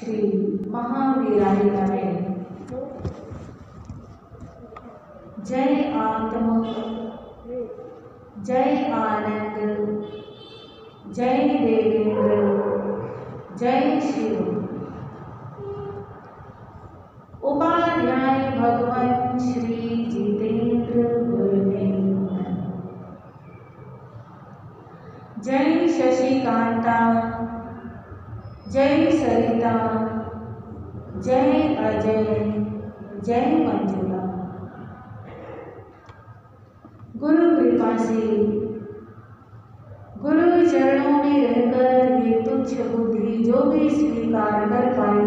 श्री महावीराय नमः। जय आत्म, जय आनंद, जय देवेंद्र, जय शिव। उपाध्याय भगवान श्री जितेंद्र गुरुदेव। जय शशिकांता, जय सरिता, जय अजय, जय मंजुला। गुरु कृपा से गुरु चरणों में रहकर ये तुच्छ बुद्धि जो भी स्वीकार कर पाई,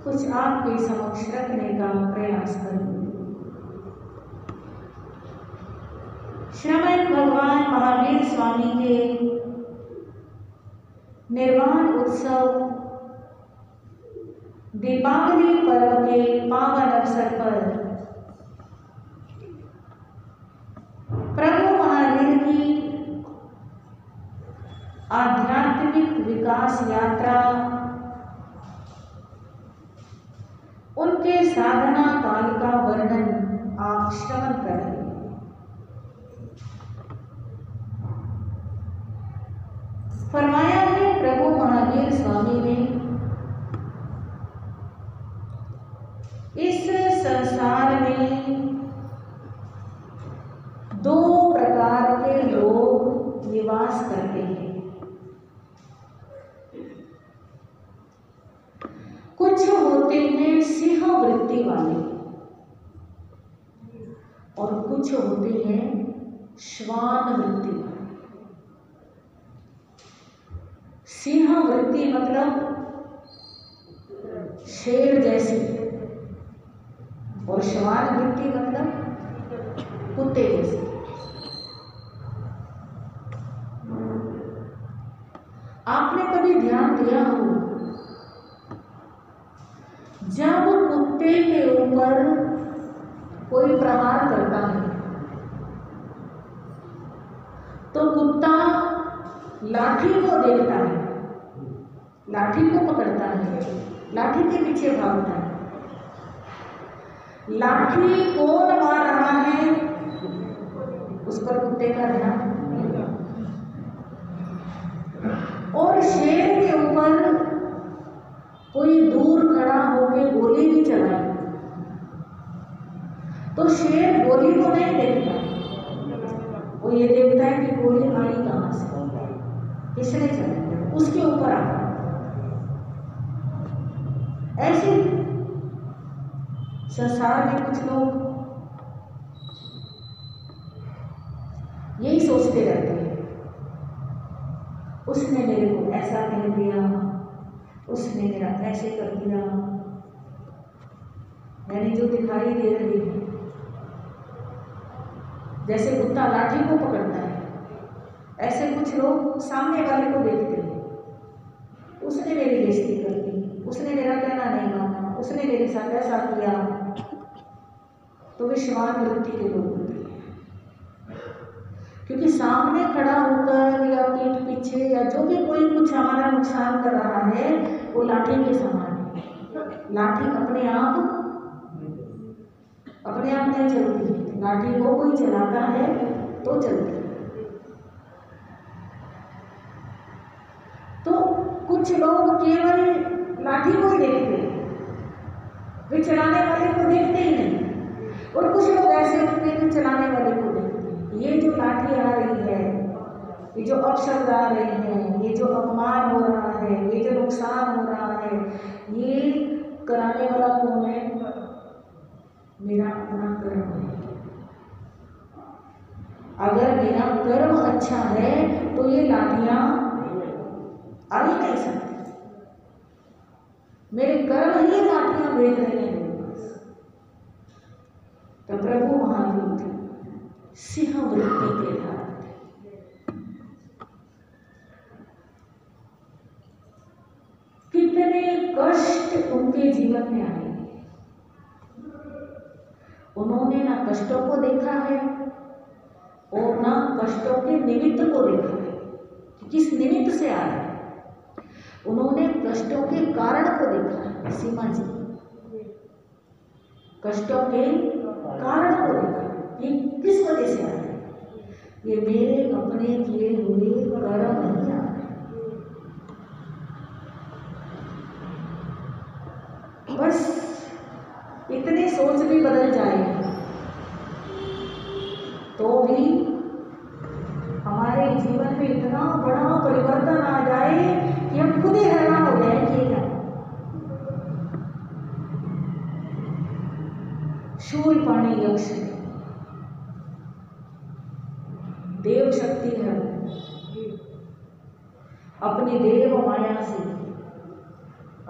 कुछ आपके समक्ष रखने का प्रयास करूं। श्रीमद् भगवान महावीर स्वामी के निर्वाण उत्सव दीपावली पर्व के पावन अवसर पर प्रभु महावीर की आध्यात्मिक विकास यात्रा, उनके साधना काल का वर्णन आप श्रवण करें। फरमाया है प्रभु महावीर स्वामी ने, इस संसार में दो प्रकार के लोग निवास करते हैं। कुछ होते हैं सिंह वृत्ति वाले और कुछ होते हैं श्वान वृत्ति वाले। सिंह वृत्ति मतलब शेर जैसी, और श्वान वृत्ति मतलब कुत्ते जैसे। आपने कभी ध्यान दिया हो, जब कुत्ते के ऊपर कोई प्रहार करता है तो कुत्ता लाठी को देखता है, लाठी को पकड़ता है, लाठी के पीछे भागता है। लाठी कौन मार रहा है उस पर कुत्ते का ध्यान। और शेर के ऊपर कोई दूर खड़ा होकर गोली भी चलाए तो शेर गोली को नहीं देखता, वो ये देखता है कि गोली आई कहां से, किसने चलाई, उसके ऊपर आता। ऐसे संसार में कुछ लोग यही सोचते रहते हैं, उसने मेरे को ऐसा कह दिया, उसने मेरा ऐसे कर दिया, यानी जो दिखाई दे रही है। जैसे कुत्ता लाठी को पकड़ता है, ऐसे कुछ लोग सामने वाले को देखते हैं, उसने मेरी बेइज्जती कर दी, उसने मेरा कहना नहीं माना, उसने मेरे साथ ऐसा किया, तो वे श्वान वृत्ति के लोग होते हैं। क्योंकि सामने खड़ा होकर या पीठ पीछे या जो भी कोई कुछ हमारा नुकसान कर रहा है, वो लाठी के समान है। लाठी अपने आप नहीं चलती है, लाठी को कोई चलाता है तो चलती है। तो कुछ लोग केवल लाठी को ही देखते हैं, वे चलाने वाले को देखते ही नहीं। और कुछ लोग ऐसे होते हैं जो चलाने वाले को देखते हैं। ये जो लाठी आ रही है, ये जो अपशब्द आ रहे हैं, ये जो अपमान हो रहा है, ये जो नुकसान हो रहा है, ये कराने वाला कौन है? मेरा अपना कर्म है। अगर मेरा कर्म अच्छा है तो ये लाठियां आ ही नहीं सकती। मेरे कर्म ही लाठियां भेज रहे हैं मेरे पास। तो प्रभु महावीर सिंह वृत्ति के धारक थे। कितने कष्ट उनके जीवन में आए, उन्होंने ना कष्टों को देखा है और ना कष्टों के निमित्त को देखा है कि किस निमित्त से आ रहा है। उन्होंने कष्टों के कारण को देखा है। सीमा जी कष्टों के कारण को देखा, ये किस वजह से आ रहे, ये मेरे अपने किए हुए कर्म नहीं आ रहे। बस इतनी सोच भी बदल जाए तो भी हमारे जीवन में इतना बड़ा परिवर्तन आ जाए कि हम खुद ही हैरान हो जाए कि क्या शूलपाणी यक्ष देव शक्ति है, अपनी देव माया से,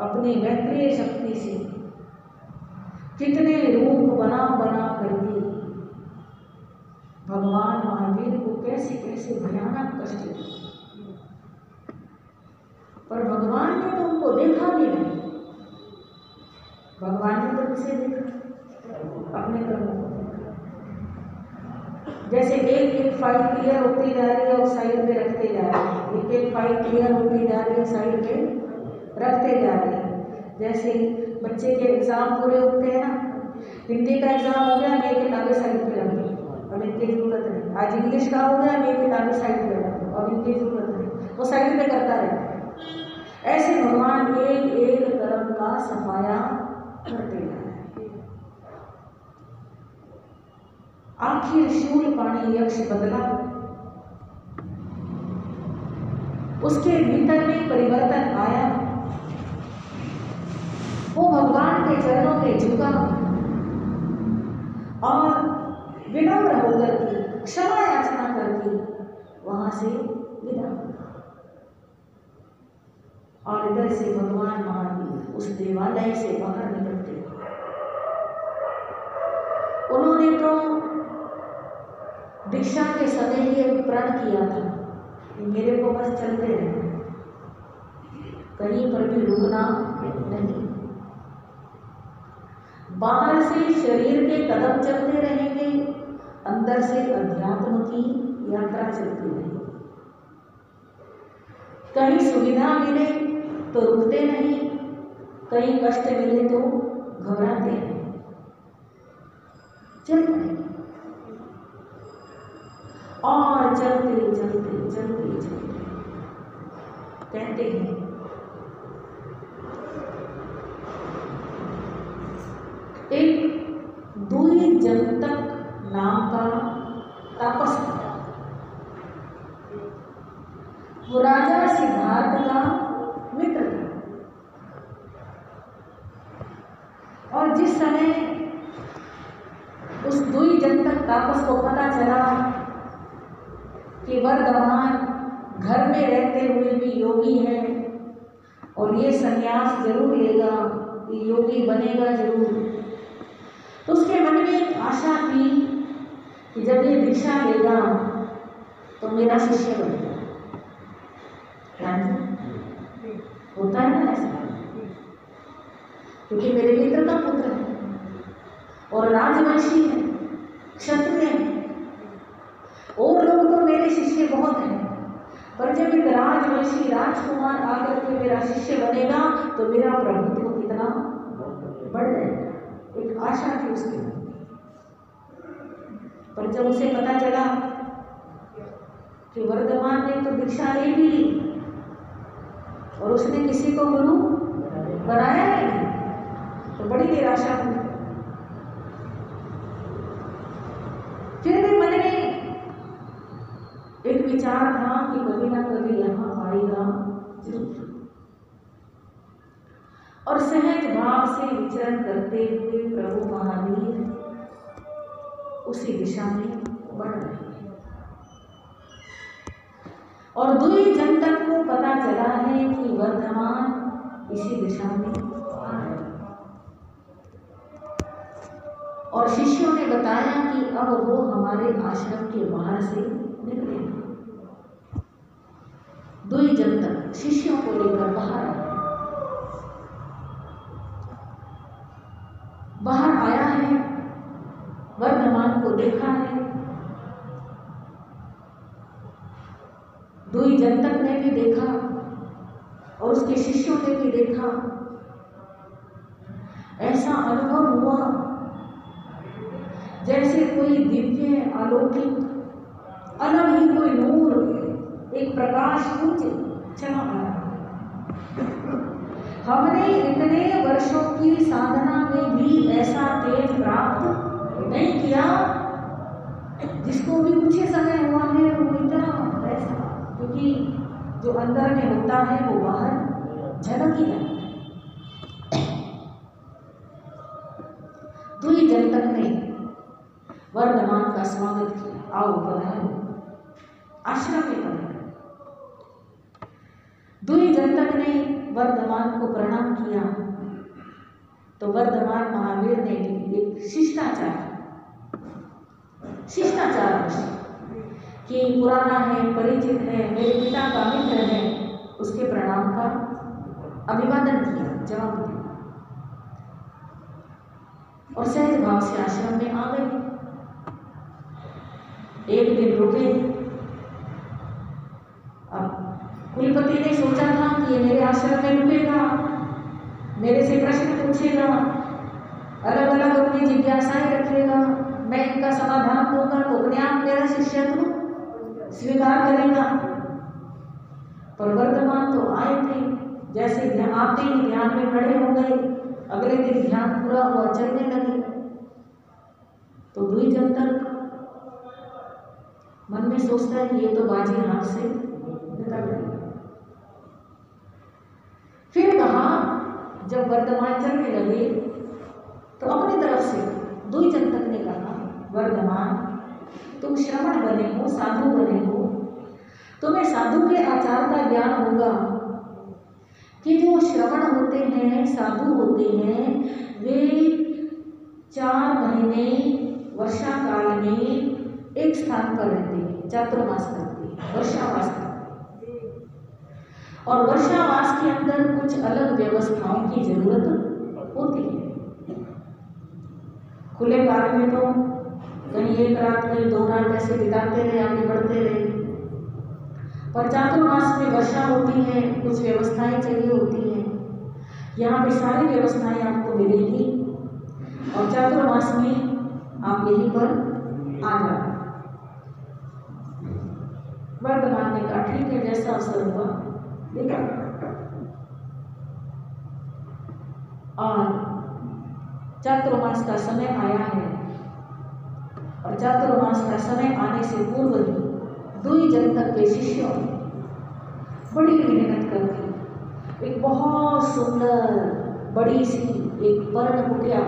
अपनी मैत्रीय शक्ति से कितने रूप बना बना करके भगवान महावीर को कैसे कैसे भयानक कष्ट दिए, पर भगवान ने तो उनको देखा भी नहीं। भगवान ने तो किसे देखा, अपने कर्मों को देखा। जैसे एक एक फाइल क्लियर होती जा रही है और साइड पे रखते जा रहे हैं, एक एक फाइल क्लियर होती जा रही है साइड पे रखते जा रहे हैं। जैसे बच्चे के एग्जाम पूरे होते हैं ना, हिंदी का एग्जाम हो गया, ये किताबें साइड पे रख दो, अब इनकी जरूरत नहीं। आज इंग्लिश का हो गया, ये किताबें साइड पे रख दो, अब इनकी जरूरत नहीं, वो साइड पे करता रहता है। ऐसे भगवान एक एक कर्म का सफाया करते जा रहे हैं। आखिर शूलपाणी यक्ष बदला, उसके भीतर में परिवर्तन आया, वो भगवान के चरणों में झुका और विनम्र होकर के क्षमा याचना करके वहां से विदा हुआ। और इधर से भगवान महावीर उस देवालय से बाहर निकलते हुए उन्होंने तो दीक्षा के समय ये प्रण किया था कि मेरे को बस चलते रहना, कहीं पर भी रुकना नहीं। बाहर से शरीर के कदम चलते रहेंगे, अंदर से अध्यात्म की यात्रा चलती रहेगी। कहीं सुविधा मिले तो रुकते नहीं, कहीं कष्ट मिले तो घबराते नहीं, चल पड़ेंगे। और चलते चलते चलते चलते कहते हैं एक दुई जनतक नाम का तापस था, वो राजा सिद्धार्थ का मित्र था। और जिस समय उस दुई जनतक तापस को पता चला कि वर्धमान घर में रहते हुए भी योगी है और ये संन्यास जरूर लेगा, ये योगी बनेगा जरूर, तो उसके मन में एक आशा थी कि जब ये दीक्षा लेगा तो मेरा शिष्य बनेगा। होता है ना ऐसा, क्योंकि मेरे मित्र का पुत्र है और राजवंशी है, क्षत्रिय है, और लोग तो मेरे शिष्य बहुत हैं, पर जब एक राजवंशी राजकुमार आकर के मेरा शिष्य बनेगा तो मेरा प्रभुत्व कितना बढ़ जाएगा। एक आशा थी उसके, पर जब उसे पता चला कि वर्धमान ने तो दीक्षा ले भी ली और उसने किसी को गुरु बनाया नहीं, तो बड़ी निराशा हुई। फिर भी मन में एक विचार था कि कभी ना कभी यहाँ आएगा जरूर, और सहज भाव से विचरण करते हुए प्रभु महावीर उसी दिशा में बढ़ रहे हैं। और दुई जनतक को पता चला है कि वर्धमान इसी दिशा में आ रहे हैं, और शिष्यों ने बताया कि अब वो हमारे आश्रम के बाहर से निकले। दुई जनतक शिष्यों को लेकर बाहर आया है, वर्धमान को देखा है। दुई जनतक ने भी देखा और उसके शिष्यों ने भी देखा। ऐसा अनुभव हुआ जैसे कोई दिव्य अलौकिक अलग ही कोई नूर, एक प्रकाश पुंज चला आया। हमने इतने वर्षों की साधना में भी ऐसा तेज प्राप्त नहीं किया। जिसको भी कुछ समय हुआ है वो इतना ऐसा, क्योंकि जो अंदर में होता है वो बाहर झलक ही जाता है। दुई जनतक ने वर्धमान का स्वागत किया। आओ पधारो, आश्रम में पधारो। दुई जनतक ने वर्धमान को प्रणाम किया तो वर्धमान महावीर ने भी एक शिष्टाचार कि पुराना है, परिचित है, मेरे पिता का मित्र है, उसके प्रणाम का अभिवादन किया, जवाब दिया और सहज भाव से आश्रम में आ गए। एक दिन रुके। अब कुलपति ने सोचा था कि ये मेरे आश्रम में रुकेगा, मेरे से प्रश्न पूछेगा, अलग अलग अपनी जिज्ञासाएं रखेगा, मैं इनका समाधान दूंगा तो अपने आप मेरा शिष्यत्व स्वीकार करेगा। पर वर्धमान तो आए थे, जैसे आते ही ध्यान में खड़े हो गए। अगले दिन ध्यान पूरा हुआ, चलने लगे तो दुई जनतक मन में सोचता है ये तो बाजी हाथ से निकल गई। फिर कहा, जब वर्धमान चलने लगे तो अपनी तरफ से दुई जनतक ने कहा, वर्धमान तुम श्रवण बने हो, साधु बने हो, तुम्हें साधु के आचार का ज्ञान होगा कि जो श्रवण होते हैं, साधु होते हैं, वे 4 महीने वर्षा काल में एक स्थान पर रहते हैं, चातुर्मास करते हैं, वर्षावास करते हैं। और वर्षावास के अंदर कुछ अलग व्यवस्थाओं की जरूरत होती है। खुले काल में तो कहीं एक रात में 2 रात ऐसे बिताते रहे, आगे बढ़ते रहे। पर चातुर्मास में वर्षा होती है, कुछ व्यवस्थाएं चाहिए होती हैं। यहाँ पे सारी व्यवस्थाएं आपको मिलेगी और चातुर्मास में आप यहीं पर आ जाए। वर्धमान ने कहा ठीक है, जैसा अवसर हुआ देखा। और चातुर्मास का समय आया है और चातुर्मास का समय आने से पूर्व ही दुई जनतक के शिष्यों ने बड़ी मेहनत करके एक बहुत सुंदर बड़ी सी एक पर्ण कुटिया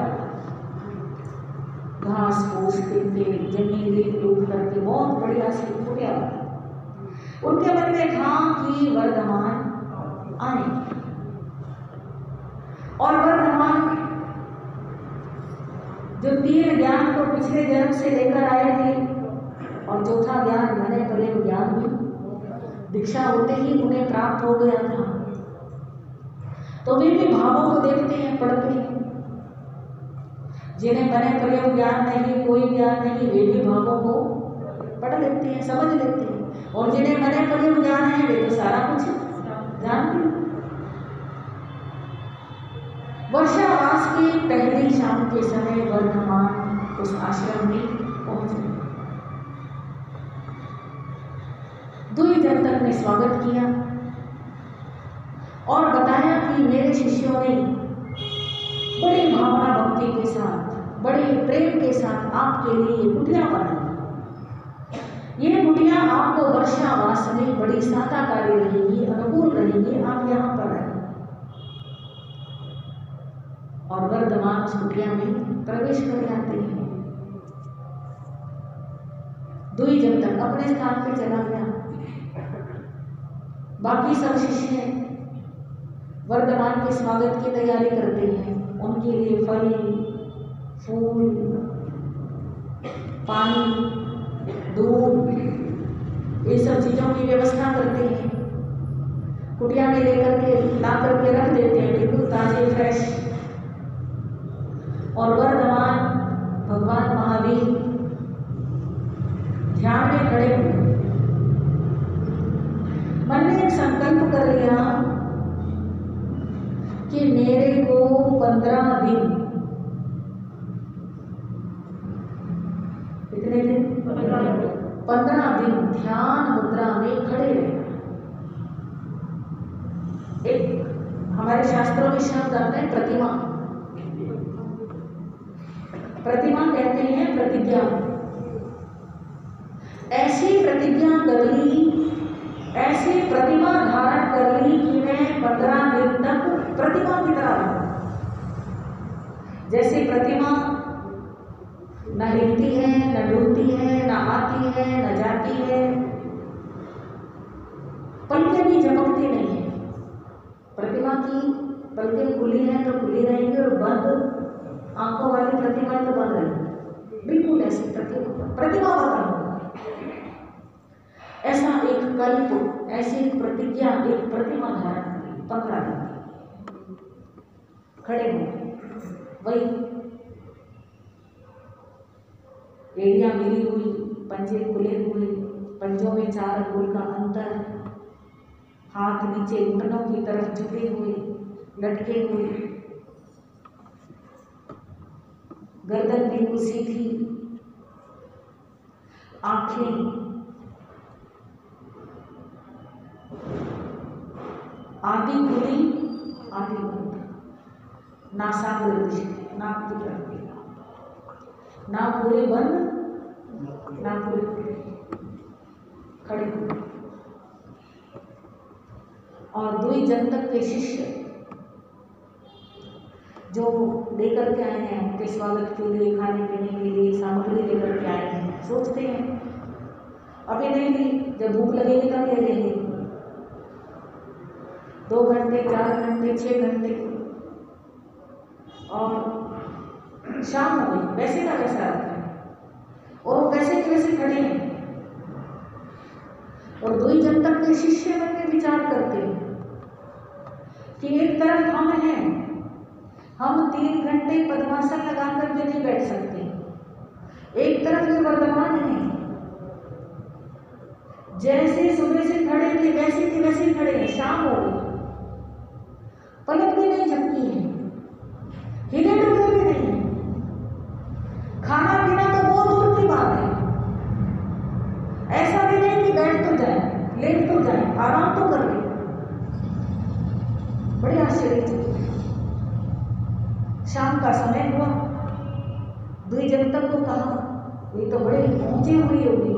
घास फूस के जमीन रेत लूट करके बहुत बढ़िया सी कुटिया। उनके मन में था कि वर्धमान आए और वर्धमान जो 3 ज्ञान को पिछले जन्म से लेकर आए थे और चौथा ज्ञान मने परे ज्ञान भी दीक्षा होते ही उन्हें प्राप्त हो गया था। तो वे भी भावों को देखते हैं, पढ़ते हैं। जिन्हें मने परे ज्ञान नहीं, कोई ज्ञान नहीं, वे भी भावों को पढ़ लेते हैं, समझ लेते हैं। और जिन्हें मने परे ज्ञान है वे तो सारा कुछ जानते हैं। वर्षावास की पहली शाम के समय वर्धमान उस आश्रम में पहुंचे। दुई जनतक ने स्वागत किया और बताया कि मेरे शिष्यों ने बड़ी भावना भक्ति के साथ, बड़े प्रेम के साथ आपके लिए कुटिया बनाई। ये कुटिया आपको वर्षावास में बड़ी साताकारी रहेगी, अनुकूल रहेगी, आप यहाँ पर आए। और वर्धमान उस कुटिया में प्रवेश कर जाते हैं। दुई जनतक अपने स्थान पे चला गया। बाकी सब शिष्य वर्धमान के स्वागत की तैयारी करते हैं। उनके लिए फल, फूल, पानी, दूध, ये सब चीजों की व्यवस्था करते हैं। कुटिया में लेकर के ला करके रख देते हैं, बिल्कुल ताजे फ्रेश। और वर्धमान भगवान महावीर ध्यान में खड़े हुए मन में एक संकल्प कर लिया मेरे को 15 दिन, कितने दिन? 15 दिन ध्यान मुद्रा में खड़े रहना। एक हमारे शास्त्रों में शब्द आते हैं प्रतिमा। प्रतिमा कहते हैं प्रतिज्ञा। ऐसी प्रतिज्ञा कर ली, ऐसी प्रतिमा धारण कर ली कि मैं 15 दिन तक प्रतिमा की तरह रहूं। जैसे प्रतिमा न हिलती है, न डूबती है, न आती है, न जाती है, पलकें भी झपकती नहीं है। प्रतिमा की पलकें खुली हैं तो खुली रहेंगी और बंद आंखों वाली प्रतिमा तो बंद रहेगी। बिल्कुल ऐसी प्रतिमा बता। ऐसा एक कल्प, ऐसी एक प्रतिज्ञा, एक प्रतिमा धारण करें। 15 दिन खड़े हो, वही एड़ियां मिली हुई, पंजे खुले हुए, पंजों में 4 अंगुल का अंतर, हाथ नीचे घुटनों की तरफ झुके हुए, लटके हुए, गर्दन बिल्कुल सीधी, आंखें आधी खुली आधी बंद, नासाग्र दृष्टि, नाक की तरफ देखा, ना पूरे बंद ना पूरे खुले, खड़े हुए। और 2 जनतक के शिष्य जो लेकर के आए हैं उनके स्वागत के लिए, खाने पीने के लिए सामग्री लेकर के आए हैं, सोचते हैं अभी नहीं ली, जब भूख लगेगी तब ले लेंगे। 2 घंटे, 4 घंटे, 6 घंटे और शाम हो गई, वैसे का वैसा आता है और वो वैसे के वैसे खड़े हैं। और 2 जनतक के शिष्य मन में विचार करते हैं कि एक तरफ हम हैं, हम 3 घंटे पद्मासन लगाकर के नहीं बैठ सकते, एक तरफ ये वर्तमान है, जैसे सुबह से खड़े थे वैसे के वैसे खड़े हैं। शाम हो गई, पलक भी नहीं झपकी है, हिले डुले भी नहीं है, खाना पीना तो बहुत दूर की बात है। ऐसा भी नहीं कि बैठ तो जाए, लेट तो जाए, आराम तो कर ले। बड़ी आश्चर्यचकित। शाम का समय हुआ, 2 जनतक को कहा ये तो बड़े ऊंचे हुई होगी,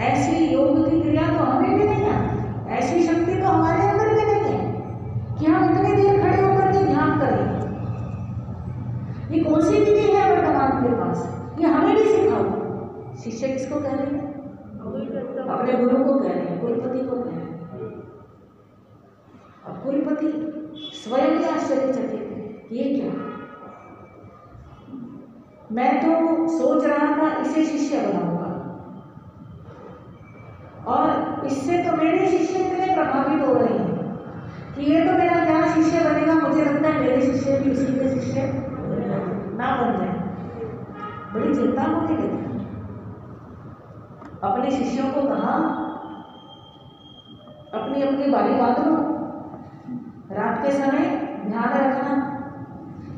ऐसी योग की क्रिया तो हमें भी नहीं आती, ऐसी शक्ति तो हमारे अंदर भी नहीं है कि हम इतनी देर खड़े होकर के ध्यान करें। ये कौन सी विधि है वर्तमान के पास, ये हमें भी सिखाओ। शिष्य किसको कह रहे हैं? अपने गुरु को कह रहे हैं, कुलपति को कह रहे हैं। अब कुलपति स्वयं ही आश्चर्यचकित है, ये क्या? मैं तो सोच रहा था इसे शिष्य बनाऊंगा और इससे तो मेरे शिष्य इतने प्रभावित हो रहे हैं कि ये तो मेरा क्या शिष्य बनेगा, मुझे लगता है मेरे शिष्य भी उसी के शिष्य ना बन जाए। बड़ी चिंता होने लगी। अपने शिष्यों को कहा अपनी अपनी बारी बांध लो, रात के समय ध्यान रखना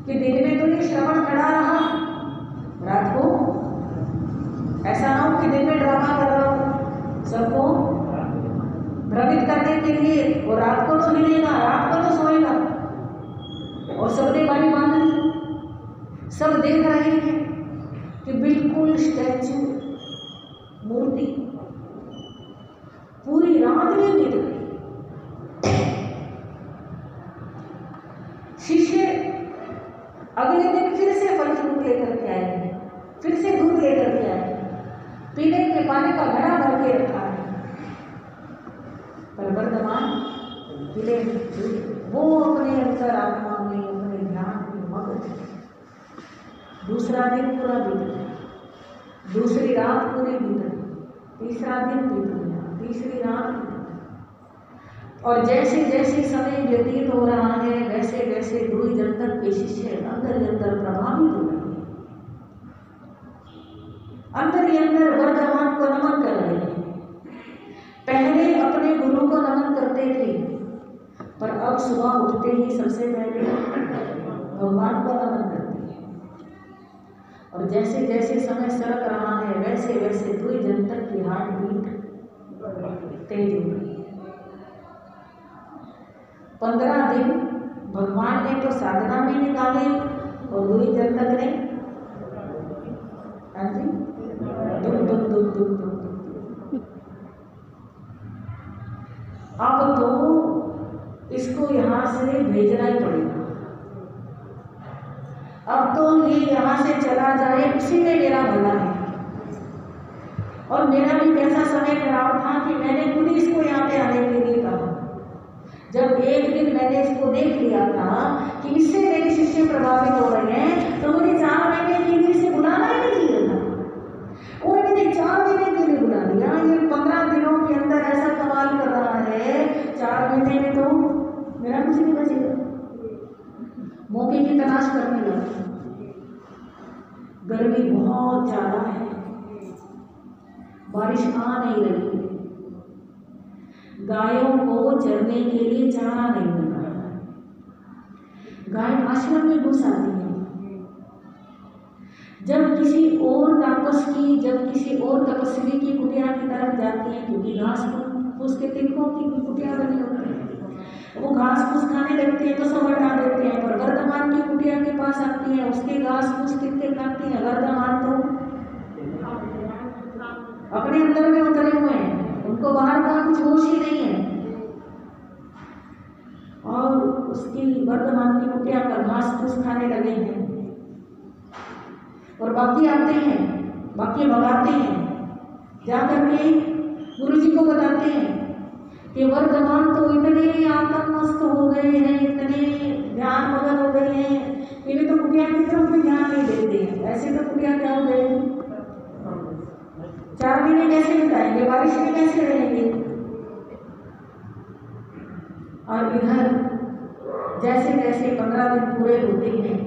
कि दिन में तो ये श्रवण खड़ा रहा, रात को ऐसा ना हो कि दिन में ड्रामा कर रहा हो सबको भ्रमित करने के लिए, और रात को तो हिलेगा, रात को तो सोएगा। और सबने बारी बांध ली, सब देख रहे हैं कि बिल्कुल स्टैचू, मूर्ति पूरी रात में बीत गई। शिष्य अगले दिन फिर से फल फ्रूट लेकर के आए, फिर से दूध लेकर के आए, पीने के पानी का घड़ा भर के रखा है, पर वर्तमान मिले वो अपने अंतर आत्मा में, अपने ध्यान में मग्न थे। दूसरा दिन पूरा बीत गया, दूसरी रात पूरी बीत गई, तीसरा दिन बीत गया, तीसरी रात बीत गई। और जैसे जैसे समय व्यतीत हो रहा है वैसे वैसे 2 जनतक के शिष्य अंदर ही अंदर प्रभावित हो रहे हैं, अंदर ही अंदर वर्तमान को नमन कर रहे हैं। पहले अपने गुरु को नमन करते थे, पर अब और सुबह उठते ही सबसे पहले भगवान को नमन करती है। और जैसे जैसे समय सरक रहा है वैसे वैसे 2 जनता की हार्ट बीट तेज हो रही है। 15 दिन भगवान ने तो साधना में निकाले और 2 जनता ने अब तो इसको यहाँ से भेजना ही पड़ेगा। अब तो ये यहाँ से चला जाए उसी में मेरा भला है। और मेरा भी कैसा समय खराब था कि मैंने खुद इसको यहाँ पे आने के लिए कहा। जब एक दिन मैंने इसको देख लिया था कि इससे मेरे शिष्य प्रभावित हो रहे हैं, तो मुझे 4 महीने के लिए इसे बुलाना ही नहीं चाहिए था। और मैंने 4 महीने के लिए बुला दिया। ये 15 दिनों के अंदर ऐसा कमाल कर रहा है, 4 महीने में तो मेरा कुछ नहीं बचेगा। मौके की तलाश करने लगा। गर्मी बहुत ज्यादा है, बारिश आ नहीं रही है, गायों को चरने के लिए चारा नहीं मिल रहा है। गाय आश्रम में घुस आती है। जब किसी और तपस्वी की कुटिया की तरफ जाती है, क्योंकि घास फूस के तिनकों की कुटिया बनी होती है, वो घास फूस खाने लगते हैं तो सब हटा देते हैं। पर वर्धमान की कुटिया के पास आती है, उसके घास फूस तिनके खाती है। वर्धमान तो अपने अंदर में उतरे हुए हैं, उनको बाहर का कुछ होश ही नहीं है। और उसकी वर्धमान की कुटिया पर घास फूस खाने लगे हैं। और बाकी आते हैं, बाकी भगाते हैं, जाकर के गुरु जी को बताते हैं कि वर्धमान तो इतने आत्ममस्त हो गए हैं, इतने ध्यान मगन हो गए हैं कि वे तो कुटिया की तरफ भी ध्यान नहीं देते हैं। ऐसे तो कुटिया क्या हो गए, 4 महीने कैसे बिताएंगे, बारिश में कैसे रहेंगे। और इधर जैसे जैसे 15 दिन पूरे होते हैं,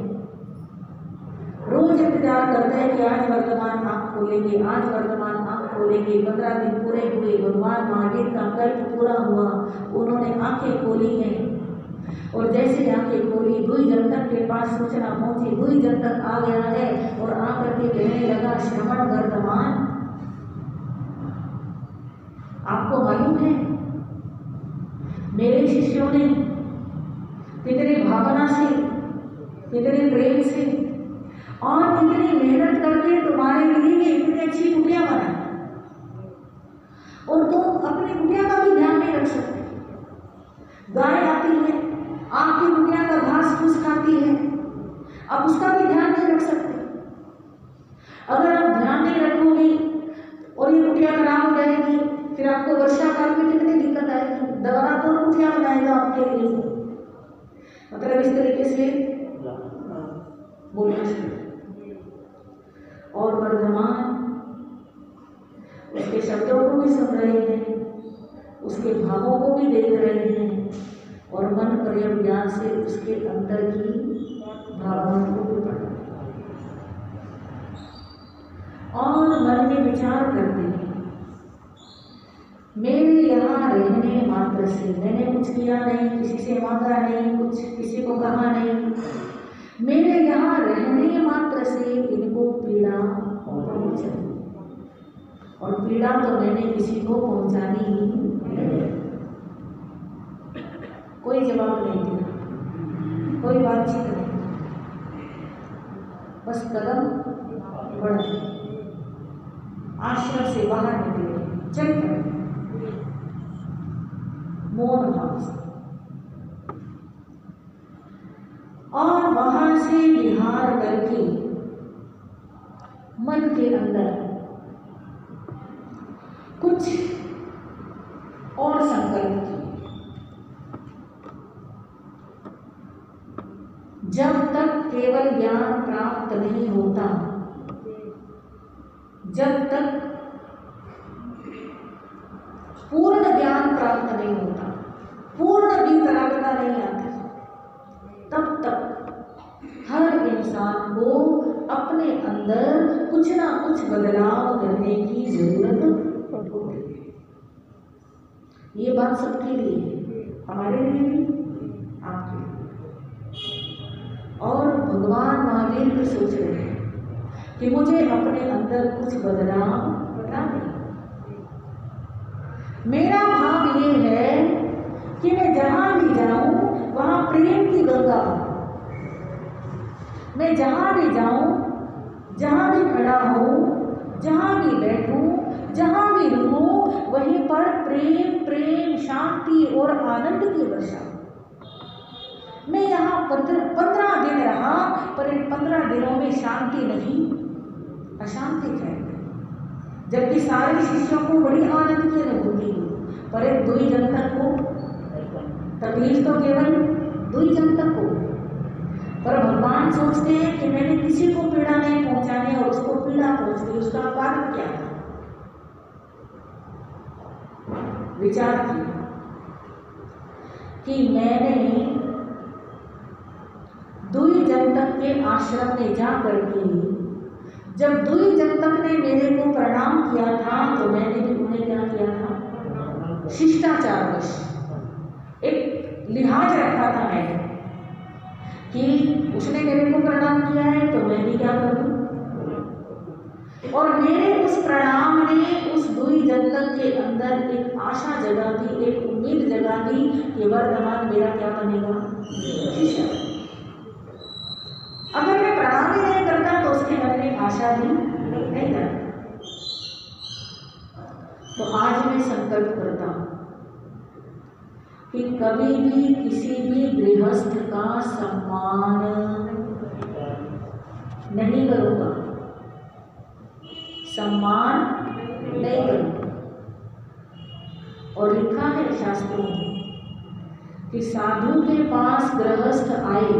रोज इंतजार करते हैं कि आज वर्धमान आंख खोलेंगे, आज वर्धमान आंख खोलेंगे। 15 दिन पूरे हुए, भगवान महावीर का कल्प पूरा हुआ, उन्होंने आंखें खोली हैं। और जैसे आंखें खोली, 2 जनता के पास सूचना पहुंची, 2 जनता आ गया है और आकर के कहने लगा, श्रवण वर्धमान, आपको मालूम है मेरे शिष्यों ने कितने भावना से, कितने प्रेम से और कितनी मेहनत करके तुम्हारे लिए इतनी अच्छी कुटिया बनाई, और तुम अपनी कुटिया का भी ध्यान नहीं रख सकते। गाय आती है, आपकी कुटिया का घास फूस खाती है, आप उसका भी ध्यान नहीं रख सकते। अगर आप ध्यान नहीं रखोगे और ये कुटिया खराब हो जाएगी, फिर आपको वर्षा काल में कितनी दिक्कत आएगी। दोबारा तो कुटिया बनाएगा आपके लिए। मतलब इस तरीके से बोलना चाहिए। और वर्धमान उसके शब्दों को भी सुन रहे हैं, उसके भावों को भी देख रहे हैं, और मन पर्यव ज्ञान से उसके अंदर की भावनाओं को भी पढ़ रहे हैं। और मन में विचार करते हैं, मेरे यहाँ रहने मात्र से, मैंने कुछ किया नहीं, किसी से मांगा नहीं, कुछ किसी को कहा नहीं, मेरे यहाँ रहने मात्र से इनको पीड़ा पहुंचाई। और पीड़ा तो मैंने किसी को पहुंचानी ही नहीं। कोई जवाब नहीं दिया, कोई बातचीत नहीं, बस कदम बढ़े, आश्रम से बाहर निकले, चल पड़े मौन भाव से। और वहां से विहार करके मन के अंदर कुछ और संकल्प किए। जब तक केवल ज्ञान प्राप्त नहीं होता, जब तक पूर्ण ज्ञान प्राप्त नहीं होता, पूर्ण वितरागता नहीं आती, तब तक हर इंसान को अपने अंदर कुछ ना कुछ बदलाव करने की जरूरत होती है। ये बात सबके लिए है, हमारे लिए भी। आपके लिए। और भगवान महावीर भी सोच रहे हैं कि मुझे अपने अंदर कुछ बदलाव करना है। मेरा भाव ये है कि मैं जहां भी जाऊं वहां प्रेम की गंगा हो। मैं जहां भी जाऊं, जहां भी खड़ा हूं, जहां भी बैठूं, जहां भी रुकूं, वहीं पर प्रेम प्रेम शांति और आनंद की वर्षा। मैं यहाँ 15 दिन रहा, पर इन 15 दिनों में शांति नहीं, अशांति फैल गई। जबकि सारे शिष्यों को बड़ी आनंद की अनुभूति हुई, पर एक 2 जन तक को तकलीफ तो केवल 2 जन तक को। पर भगवान सोचते हैं कि मैंने किसी को पीड़ा नहीं पहुंचाने और उसको पीड़ा पहुंच गई, उसका कारण क्या था? विचार किया कि मैंने 2 जन तक के आश्रम में जा करके जब 2 जन तक ने मेरे को प्रणाम किया था, तो मैंने भी उन्हें क्या किया था? शिष्टाचारवश एक लिहाज रखा था मैंने कि उसने मेरे को प्रणाम किया है तो मैं भी क्या करूं। और मेरे उस प्रणाम ने उस 2 जन तक के अंदर एक आशा जगा दी, एक उम्मीद जगा दी कि वर्तमान मेरा क्या बनेगा? शिष्य। अगर मैं प्रणाम ही नहीं करता तो उसके मन में आशा भी नहीं करता। तो आज मैं संकल्प करता हूं कि कभी भी किसी भी गृहस्थ का सम्मान नहीं करूंगा, सम्मान नहीं करूंगा। और लिखा है शास्त्रों में कि साधु के पास गृहस्थ आए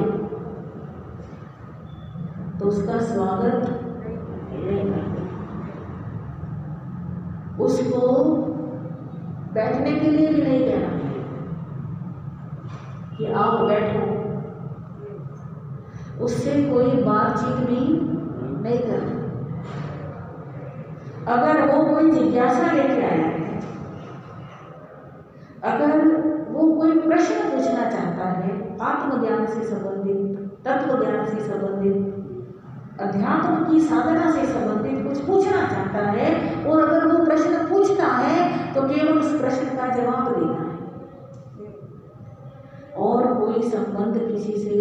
तो उसका स्वागत नहीं करते, उसको बैठने के लिए भी नहीं कहना कि आप बैठो, उससे कोई बातचीत भी नहीं करना। अगर वो कोई जिज्ञासा लेके आया है, अगर वो कोई प्रश्न पूछना चाहता है, आत्मज्ञान से संबंधित, तत्व ज्ञान से संबंधित, अध्यात्म की साधना से संबंधित कुछ पूछना चाहता है, और अगर वो प्रश्न पूछता है तो केवल उस प्रश्न का जवाब देना है और कोई संबंध किसी से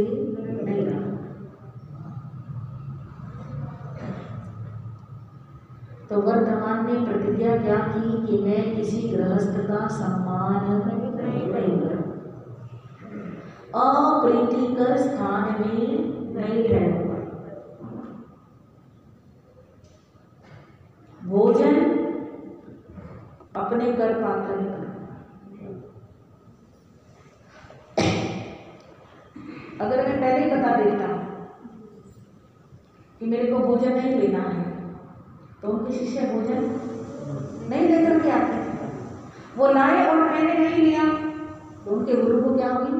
नहीं रखना। तो वर्तमान ने प्रतिज्ञा क्या की कि मैं किसी गृहस्थ का सम्मान नहीं करूंगा, अप्रीतिकर स्थान में नहीं रहूंगा, भोजन अपने कर पात्र में करना। अगर मैं पहले ही बता देता कि मेरे को भोजन नहीं लेना है तो उनके शिष्य भोजन नहीं लेकर के आते। वो लाए और मैंने नहीं लिया तो उनके गुरु को क्या हुई?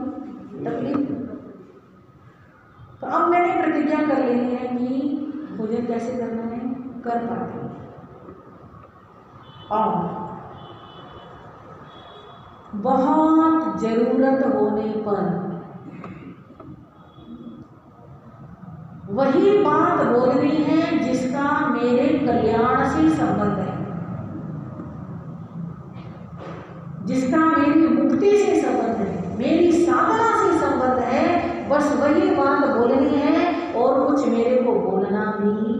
तकलीफ। तो अब मैंने प्रतिज्ञा कर लेनी है कि भोजन कैसे करना है, कर पाते। और बहुत जरूरत होने पर वही बात बोलनी है जिसका मेरे कल्याण से संबंध है, जिसका मेरी मुक्ति से संबंध है, मेरी साधना से संबंध है। बस वही बात बोलनी है और कुछ मेरे को बोलना भी नहीं।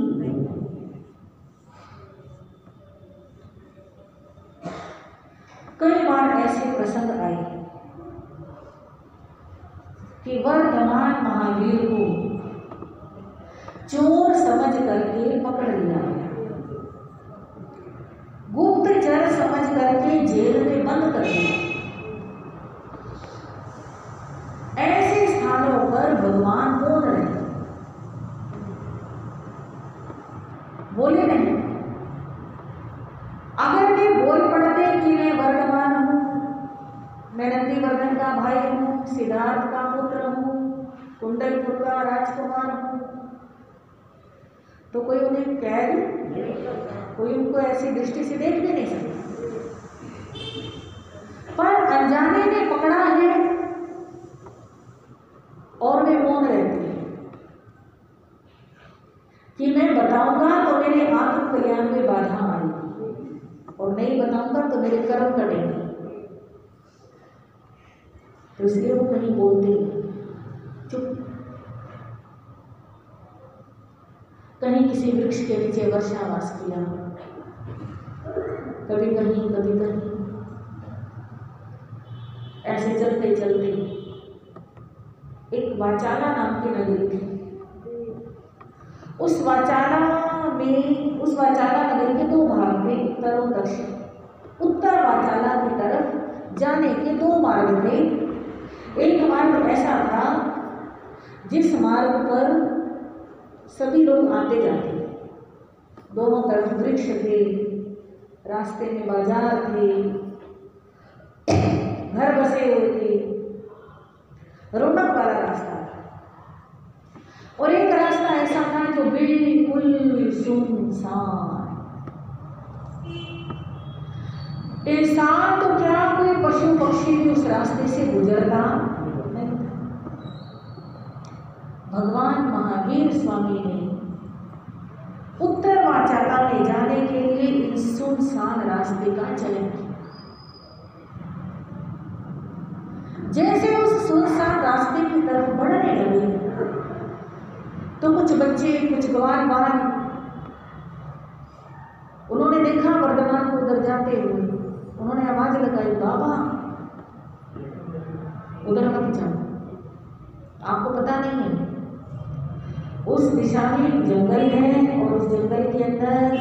कई बार ऐसे प्रसंग आए कि वर्तमान महावीर को चोर समझ करके पकड़ लिया, गुप्तचर समझ करके जेल में बंद कर दिया। ऐसे स्थानों पर भगवान बोल रहे, बोले नहीं। अगर वे बोल पड़ते कि मैं वर्तमान हूं, मैं नंदीवर्धन का भाई हूं, सिद्धार्थ का पुत्र हूं, कुंडलपुर का राजकुमार हूं, तो कोई उन्हें कैद, कोई उनको ऐसी दृष्टि से देख भी नहीं सकता। पर अनजाने में पकड़ा है तो मेरे कर्म कटेंगे। तो इसलिए वो कहीं बोलते चुप। कहीं किसी वृक्ष के नीचे वर्षावास किया, कभी कहीं कभी कहीं, ऐसे चलते चलते एक वाचाला नाम की नगरी थी। उस वाचाला नगरी के दो भाग थे, उत्तर और दक्षिण। उत्तर वाचाला की तरफ जाने के दो मार्ग थे। एक मार्ग ऐसा था जिस मार्ग पर सभी लोग आते जाते थे, दोनों तरफ वृक्ष थे, रास्ते में बाजार थे, घर बसे हुए थे, रौनक वाला रास्ता था। और एक रास्ता ऐसा था जो बिल्कुल सुनसान। इंसान तो क्या, कोई पशु पक्षी भी उस रास्ते से गुजरता नहीं था। भगवान महावीर स्वामी ने उत्तर वाचाला में जाने के लिए इस सुनसान रास्ते का चयन किया। जैसे उस सुनसान रास्ते की तरफ बढ़ने लगे तो कुछ बच्चे, कुछ गवार बाहर, उन्होंने देखा वर्धमान को उधर जाते हुए। उन्होंने आवाज लगाई, बाबा उधर मत जाओ, आपको पता नहीं है उस दिशा में जंगल है और उस जंगल के अंदर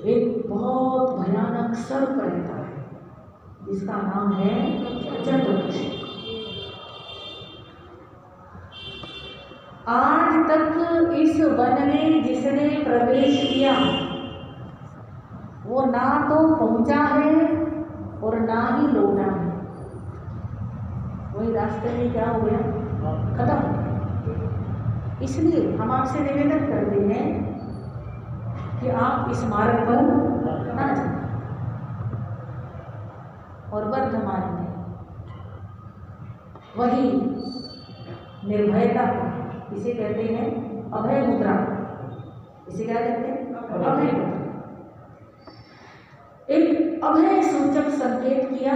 एक बहुत भयानक सर्प रहता है जिसका नाम है चंद्रवृक्ष। आज तक इस वन में जिसने प्रवेश किया वो ना तो पहुंचा है और ना ही लौटा है। वही रास्ते में क्या हो गया, खत्म। इसलिए हम आपसे निवेदन करते हैं कि आप इस मार्ग पर ना जाएं। और वर्धमान में वही निर्भयता को, इसे कहते हैं अभय मुद्रा। इसे क्या कहते हैं, अभय मुद्रा। एक अभय सूचक संकेत किया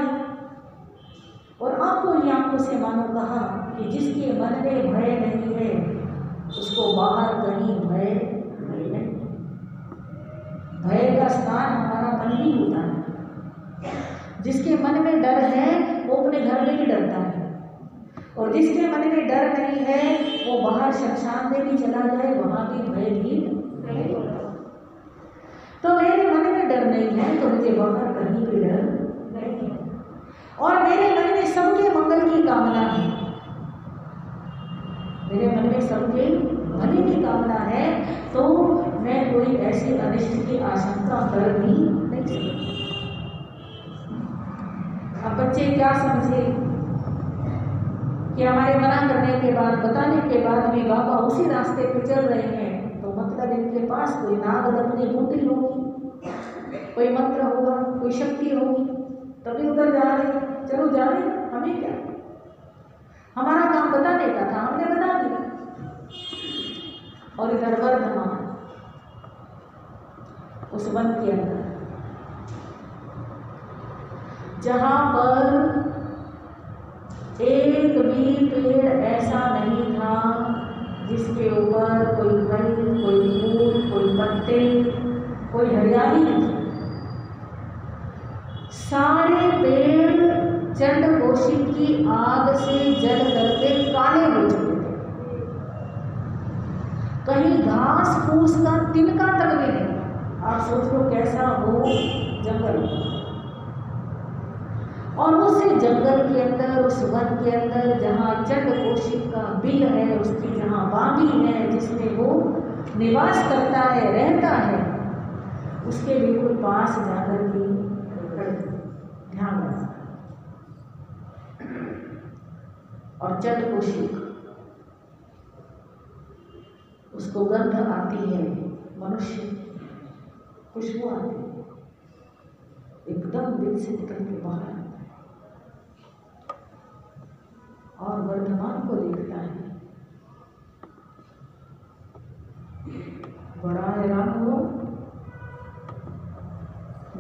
और आंखों ही आंखों से मानो कहा कि जिसके मन में भय नहीं है उसको बाहर कहीं भय नहीं। भय का स्थान हमारा मन ही होता है। जिसके मन में डर है वो अपने घर में भी डरता है, और जिसके मन में डर नहीं है वो बाहर शमशान में भी चला जाए, वहां भी भयभीत नहीं होता। तो मेरे मन में डर नहीं है तो मुझे बाहर कहीं भी डर नहीं है, और मेरे मन में सबके मंगल की कामना है। मेरे मन में सबके भले की कामना है तो मैं कोई ऐसी अनिष्ट की आशंका कर भी नहीं सकती। अब बच्चे क्या समझे कि हमारे मना करने के बाद, बताने के बाद भी बाबा उसी रास्ते पे चल रहे हैं, तो मतलब इनके पास कोई नागद अपनी बूटी होगी, कोई मंत्र होगा, कोई शक्ति होगी, तभी उधर जा रहे हैं। चलो जा रहे हैं, हमें क्या, हमारा काम बताने का था, हमने बता दिया। और इधर वर्धमान उस वन के अंदर जहां पर एक भी पेड़ ऐसा नहीं था जिसके ऊपर कोई फल, कोई फूल, कोई पत्ते, कोई हरियाली नहीं। सारे पेड़ चंड कौशिक की आग से जल करके काले हो चुके थे। कहीं घास फूस का तिनका तक भी नहीं। आप सोच लो कैसा हो जंगल। और उस जंगल के अंदर, उस वन के अंदर जहाँ चंड कौशिक का बिल है, उसकी जहाँ बागी है जिसमें वो निवास करता है, रहता है, उसके बिल्कुल पास जाकर के ध्यान रखना। और चंड कौशिक, उसको गंध आती है, मनुष्य खुशबू आती है, एकदम दिल से निकल के बाहर आता है और वर्धमान को देखता है। बड़ा हैरान हुआ,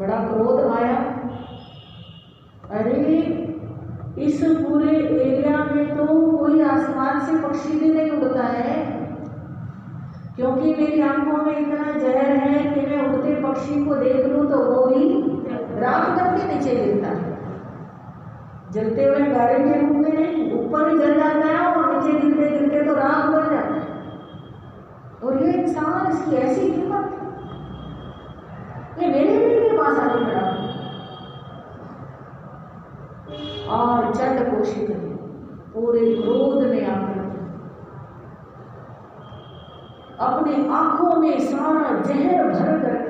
बड़ा क्रोध आया। अरे इस पूरे एरिया में तो कोई आसमान से पक्षी भी नहीं उड़ता है, क्योंकि मेरी आंखों में इतना जहर है कि मैं उड़ते पक्षी को देख लूं तो वो भी राख बन के नीचे गिरता है। जलते हुए गारे के रूप में नहीं, ऊपर ही जल जाता है और नीचे गिरते गिरते तो राख बन जाता है। और ये इंसान, इसकी ऐसी हिम्मत, ये मेरे दिल के पास आके खड़ा और चंड कोशिक पूरे क्रोध में आकर अपने आंखों में सारा जहर भर कर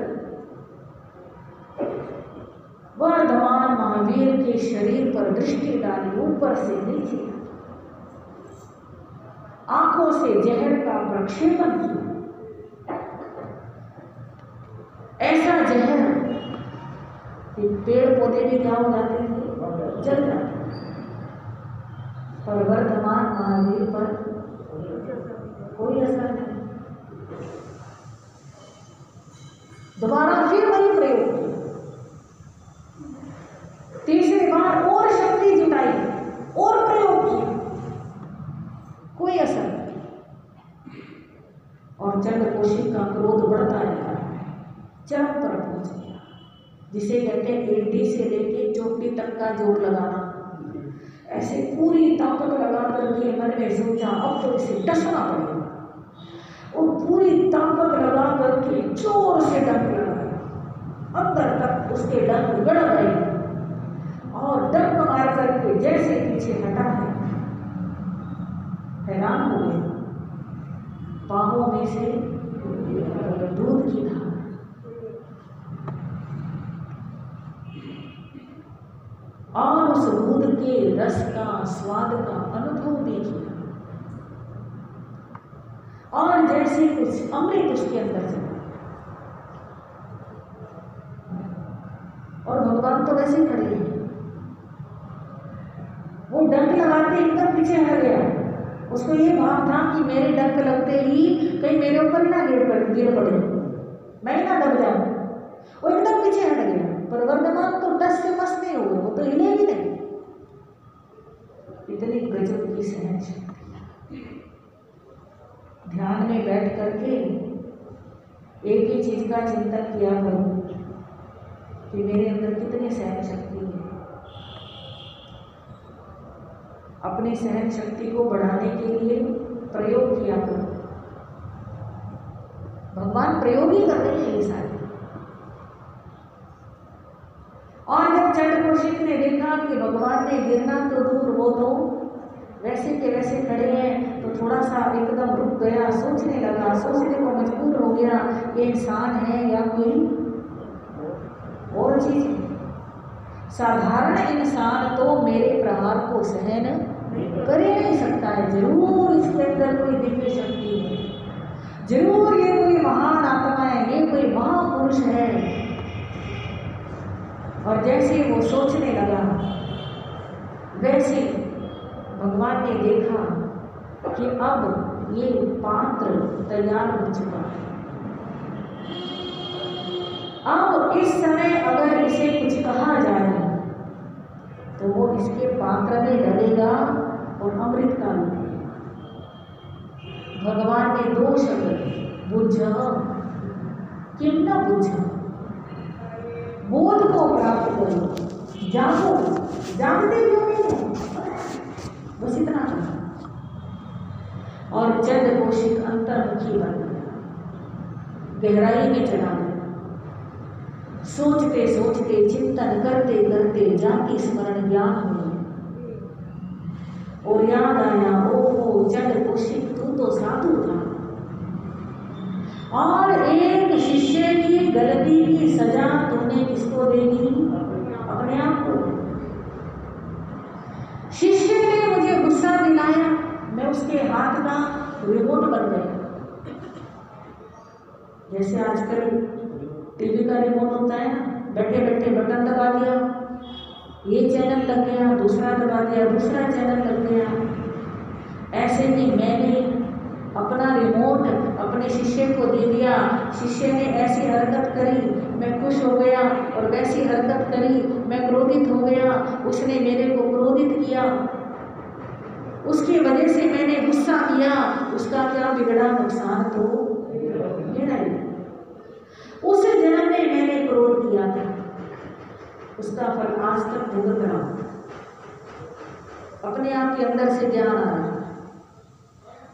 वर्धमान महावीर के शरीर पर दृष्टि डाली, ऊपर से नीचे आंखों से जहर का प्रक्षेपण किया। ऐसा जहर कि पेड़ पौधे भी क्या हो जाते थे, जल जाते, पर वर्धमान महावीर पर कोई असर नहीं। दोबारा फिर वही प्रयोग किया, तीसरी बार और शक्ति जुटाई और प्रयोग किया, कोई असर नहीं। और चंड कोशिक का क्रोध बढ़ता रहता है, चरम पर पहुंच गया, जिसे कहते हैं एड़ी से लेके चोटी तक का जोर लगाना। ऐसे पूरी ताकत लगा करके मन में सोचा अब तो इसे डसना पड़ेगा, और पूरी ताकत लगा करके जोर से डंक लगाया, अंदर तक उसके डंक गड़ गए और डंक मार करके जैसे पीछे हटा है, हैरान हो गए। बाहों में से दूध की धार, और उस दूध के रस का स्वाद का अनुभव भी किया, और जैसे कुछ अमृत उसके अंदर चला। और भगवान तो वैसे खड़े हैं, वो डंक लगाते एकदम पीछे हट गया। उसको ये भाव था कि मेरे डंक लगते ही कहीं मेरे ऊपर ना गिर पड़े, मैं ना दब जाऊं। वो एकदम पीछे हट गया, पर वर्धमान तो 10 से मस नहीं हुए, वो तो हिले भी नहीं। इतनी गजब की सहन शक्ति। ध्यान में बैठ करके एक ही चीज का चिंतन किया करूं कि मेरे अंदर कितनी सहन शक्ति है। अपनी सहन शक्ति को बढ़ाने के लिए प्रयोग किया करो। भगवान प्रयोग ही कर रहे हैं ये सारे। और जब चंड कोशिक ने देखा कि भगवान ने गिरना तो दूर, वो तो वैसे के वैसे खड़े हैं, तो थोड़ा सा एकदम रुक गया, सोचने लगा, सोचने को मजबूर हो गया, ये इंसान है या कोई और चीज है। साधारण इंसान तो मेरे प्रहार को सहन कर ही नहीं सकता है, जरूर इसके अंदर कोई दिव्य शक्ति है, जरूर ये कोई महान आत्मा है, ये कोई महापुरुष है। और जैसे वो सोचने लगा, वैसे भगवान ने देखा कि अब ये पात्र तैयार हो चुका है। अब इस समय अगर इसे कुछ कहा जाए तो वो इसके पात्र में डलेगा और अमृत का लूटेगा। भगवान ने 2 शब्द, बुझ किम न बुझ, बोध को प्राप्त करो, जागो, जागते क्यों नहीं हो, बस इतना कहा। और चंड कोशिक अंतर्मुखी बन गया, गहराई में चला गया। सोचते सोचते, चिंतन करते करते जाति स्मरण ज्ञान हुई, और याद आया, ओहो चंड कोशिक तू तो साधु था, और एक शिष्य की गलती की सजा तूने किसको देनी, अपने आप को। शिष्य ने मुझे गुस्सा दिलाया, मैं उसके हाथ का रिमोट बन गया। जैसे आजकल टीवी का रिमोट होता है ना, बैठे बैठे बटन दबा दिया, ये चैनल लग गया, दूसरा दबा दिया, दूसरा चैनल लग गया। ऐसे ही मैंने अपना रिमोट अपने शिष्य को दे दिया, शिष्य ने ऐसी हरकत करी, मैं खुश हो गया और वैसी हरकत करी, मैं क्रोधित हो गया, उसने मेरे को क्रोधित किया, उसकी वजह से मैंने गुस्सा किया, उसका क्या बिगड़ा, नुकसान तो मेरा ही। उस जन्म में मैंने क्रोध किया था, उसका फल आज तक भुगत रहा हूं। अपने आप के अंदर से ज्ञान आ रहा है,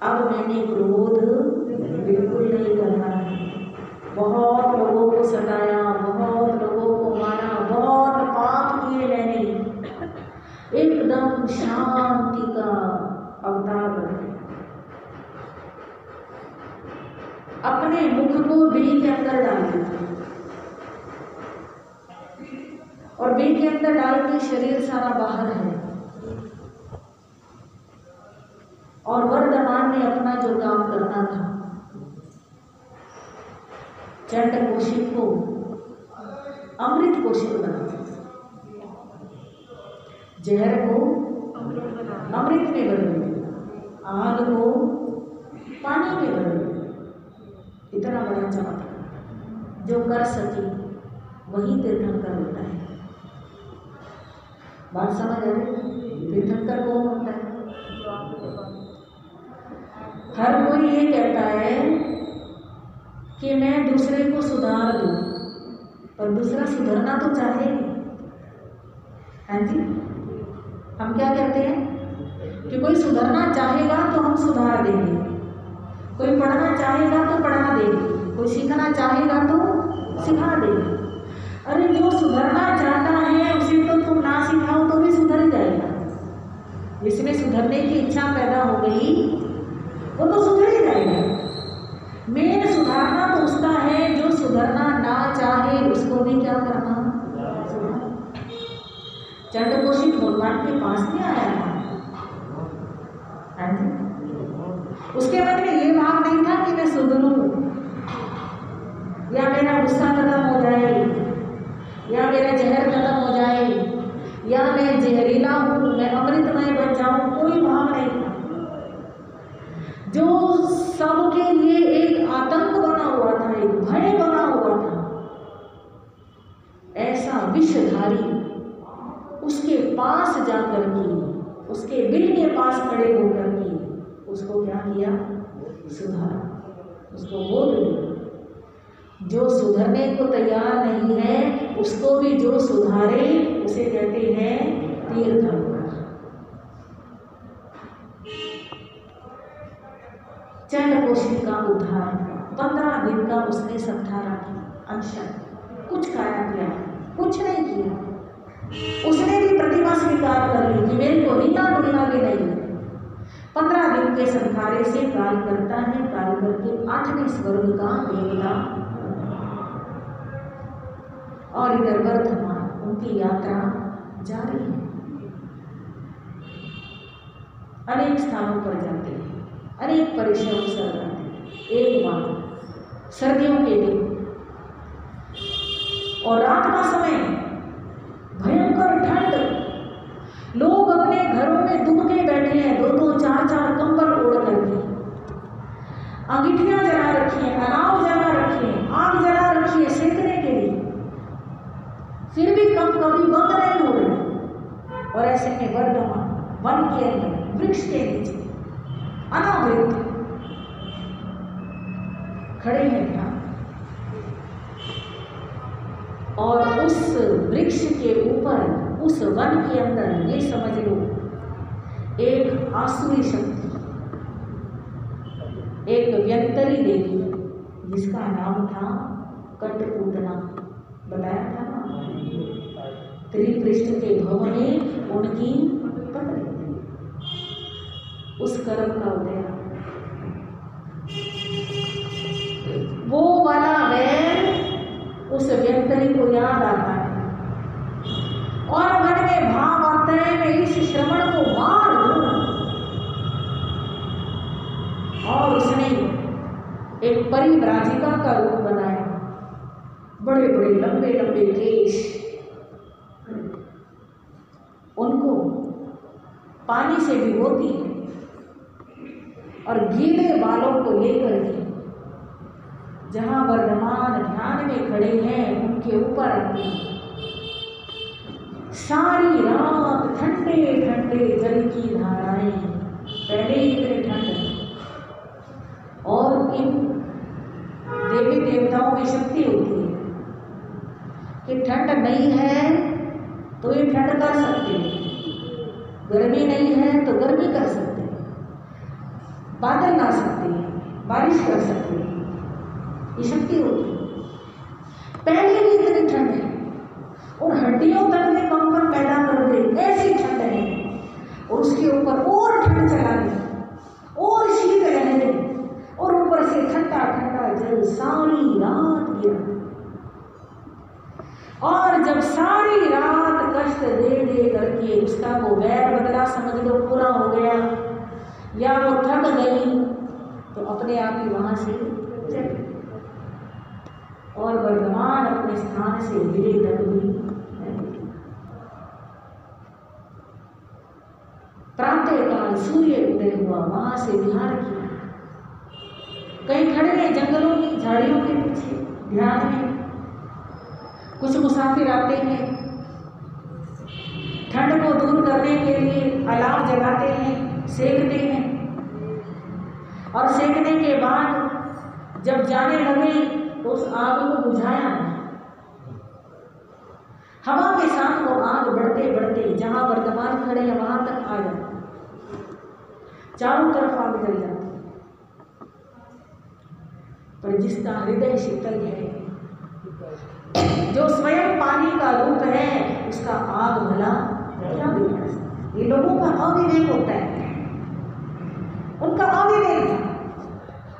अब मैंने क्रोध बिल्कुल नहीं करना है। बहुत लोगों को सताया, बहुत लोगों को मारा, बहुत पाप किए मैंने, एकदम शांति का अवतार बने। अपने मुख को बिल के अंदर डाल दिया और बिल के अंदर डाल के शरीर सारा बाहर है, और वर्तमान में अपना जो काम करना था, चंड कोशिक को अमृत कोशिक बना, जहर को अमृत में बदल दिया, आग को पानी में बदल दिया। इतना बड़ा चमत्कार जो कर सके वही तीर्थंकर होता है। बात समझ आ रही? तीर्थंकर कौन होता है? हर कोई ये कहता है कि मैं दूसरे को सुधार दूं, पर दूसरा सुधरना तो चाहे। हाँ जी, हम क्या कहते हैं कि कोई सुधरना चाहेगा तो हम सुधार देंगे, कोई पढ़ना चाहेगा तो पढ़ा देंगे, कोई सीखना चाहेगा तो सिखा देंगे। अरे जो सुधरना चाहता है उसे तो तुम ना सिखाओ तो भी सुधर जाएगा। जिसमें सुधरने की इच्छा पैदा हो गई वो तो सुधर ही जाएगा। मेन सुधारना तो उसका है जो सुधरना ना चाहे, उसको भी क्या करना। चंडकोशिक भगवान के पास नहीं आया था, उसके मन में ये भाव नहीं था कि मैं सुधरूं, या मेरा गुस्सा खत्म हो जाए, या मेरा जहर खत्म हो जाए, या मैं जहरीला हूं, मैं अमृतमय बन जाऊं, कोई भाव नहीं था। जो सबके लिए एक आतंक बना हुआ था, एक भय बना हुआ था, ऐसा विषधारी उसके पास जाकर के, उसके बिल के पास खड़े होकर के उसको क्या किया, सुधारा। उसको बोल दिया जो सुधरने को तैयार नहीं है उसको भी जो सुधारे उसे कहते हैं तीर्थंकर। चंडकोशिक का उद्धार 15 दिन का उसने सत्ता रखी, अनशन, कुछ खाया पिया, कुछ नहीं किया। उसने भी प्रतिमा स्वीकार कर ली कि मेरे को हिलना डुलना भी नहीं। 15 दिन के संखारे से काल करता है, काल करके 8वें स्वर्ग का देवता, और इधर वर्धमान उनकी यात्रा जारी है। अनेक स्थानों पर जाते हैं, अनेक परिश्रम से जाते हैं। एक बार सर्दियों के दिन और रात का समय, भयंकर ठंड, लोग अपने घरों में दुबके बैठे हैं, 2-2, 4-4 कंबल ओढ़ करके, अंगीठियां जला रखी है, अलाव जला रखी है, आग जला रखी है सेकने के लिए, फिर भी कभी बंद नहीं हो रही। और ऐसे में वर्धमान वन के अंदर वृक्ष के नीचे अनावृत खड़े हैं ध्यान, और उस वृक्ष के ऊपर, उस वन के अंदर, ये समझ लो एक आसुरी शक्ति, एक व्यंतरी देवी जिसका नाम था कटपुतना, बताया था ना, त्रिपृष्ठ के भव में उनकी पत्नी, उस कर्म का उदय, वो वाला वैर उस व्यंतरी को याद आता है और मन में भाव आता है मैं इस श्रवण को मार दूं। और उसने एक परिव्राजिका का रूप बनाया, बड़े बड़े लंबे लंबे केश, उनको पानी से भिगोती है और गीले बालों को लेकर के जहाँ वर्धमान ध्यान में खड़े हैं उनके ऊपर सारी रात ठंडे ठंडे जल की धाराएं, पहले ही इतने ठंड, और इन देवी देवताओं में शक्ति होती है कि ठंड नहीं है तो ये ठंड कर सकते हैं, गर्मी नहीं है तो गर्मी कर सकते हैं, बादल ला सकते हैं, बारिश कर सकते हैं, ये शक्ति होती है। पहले ही इतनी ठंड है और हड्डियों तक में कंपन पैदा कर दे, ऐसी ठंड है, और उसके ऊपर और ठंड चला दे और शीत रहने दे, और ऊपर से ठंडा ठंडा जल सारी रात गिरा, और जब सारी रात कष्ट दे दे करके उसका वो वैर बदला समझ लो पूरा हो गया, या वो थक गई, तो अपने आप ही वहां से चली और वर्धमान अपने स्थान से गिरे तक भी प्रातःकाल सूर्य उदय हुआ, वहां से विहार किया, कहीं खड़े हैं जंगलों की झाड़ियों के पीछे ध्यान में। कुछ मुसाफिर आते हैं, ठंड को दूर करने के लिए अलाव जगाते हैं, सेकते हैं, और सेकने के बाद जब जाने लगे तो उस आग को बुझाया नहीं, हवा के साथ वो आग बढ़ते बढ़ते जहां वर्तमान खड़े हैं वहां तक आ जाती, चारों तरफ आग जल जाती। पर जिसका हृदय शीतल है, जो स्वयं पानी का रूप है, उसका आग भला क्या बिगड़ सकता। ये लोगों का अविवेक होता है, उनका अविवेक था।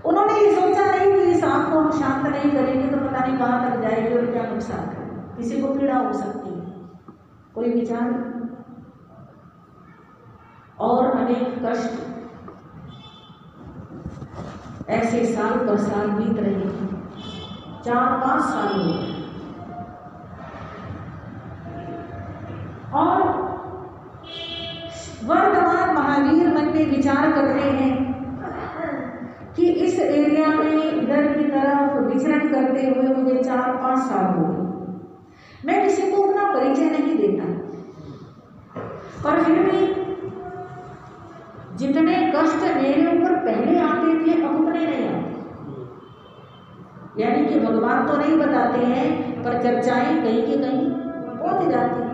उन्होंने ये सोचा नहीं कि इस आग को हम शांत नहीं करेंगे तो पता नहीं कहाँ तक जाएगी और क्या नुकसान है, किसी को पीड़ा हो सकती है, कोई विचार। और अनेक कष्ट ऐसे साल पर साल बीत रहे, 4-5 साल हो गए, और वर्तमान महावीर मन में विचार करते हैं कि इस एरिया में इधर की तरफ विचरण करते हुए मुझे 4-5 साल हो गए, मैं किसी को अपना परिचय नहीं देता, पर फिर भी जितने कष्ट मेरे ऊपर पहले आते थे अब उतने नहीं आते। यानी कि भगवान तो नहीं बताते हैं, पर चर्चाएं कहीं के कहीं पहुंच जाती हैं।